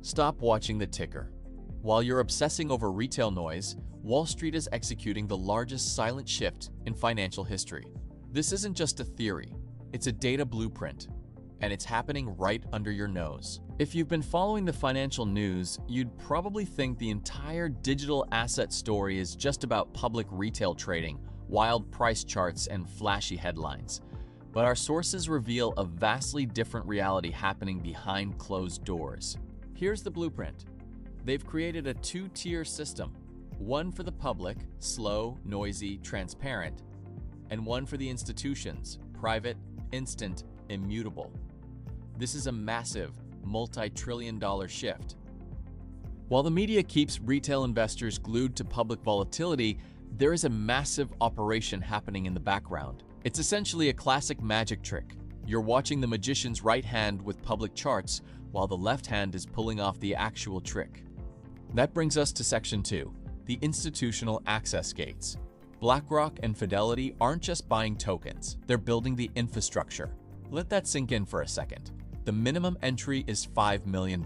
Stop watching the ticker. While you're obsessing over retail noise, Wall Street is executing the largest silent shift in financial history. This isn't just a theory, it's a data blueprint, and it's happening right under your nose. If you've been following the financial news, you'd probably think the entire digital asset story is just about public retail trading, wild price charts, and flashy headlines. But our sources reveal a vastly different reality happening behind closed doors. Here's the blueprint. They've created a two-tier system, one for the public, slow, noisy, transparent, and one for the institutions, private, instant, immutable. This is a massive, multi-trillion-dollar shift. While the media keeps retail investors glued to public volatility, there is a massive operation happening in the background. It's essentially a classic magic trick. You're watching the magician's right hand with public charts, while the left hand is pulling off the actual trick. That brings us to Section 2, the institutional access gates. BlackRock and Fidelity aren't just buying tokens, they're building the infrastructure. Let that sink in for a second. The minimum entry is $5 million.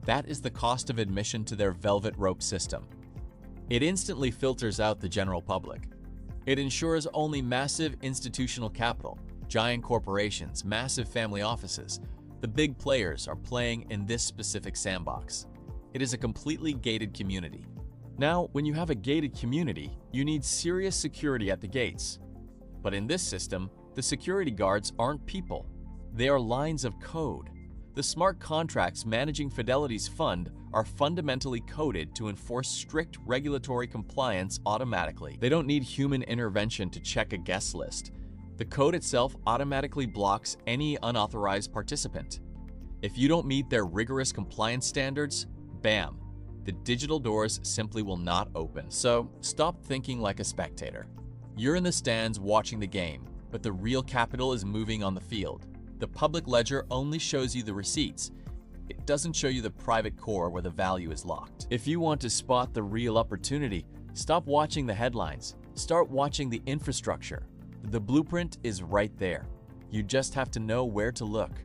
That is the cost of admission to their velvet rope system. It instantly filters out the general public. It ensures only massive institutional capital, giant corporations, massive family offices. The big players are playing in this specific sandbox. It is a completely gated community. Now, when you have a gated community, you need serious security at the gates. But in this system, the security guards aren't people. They are lines of code. The smart contracts managing Fidelity's fund are fundamentally coded to enforce strict regulatory compliance automatically. They don't need human intervention to check a guest list. The code itself automatically blocks any unauthorized participant. If you don't meet their rigorous compliance standards, bam, the digital doors simply will not open. So stop thinking like a spectator. You're in the stands watching the game, but the real capital is moving on the field. The public ledger only shows you the receipts. It doesn't show you the private core where the value is locked. If you want to spot the real opportunity, stop watching the headlines. Start watching the infrastructure. The blueprint is right there. You just have to know where to look.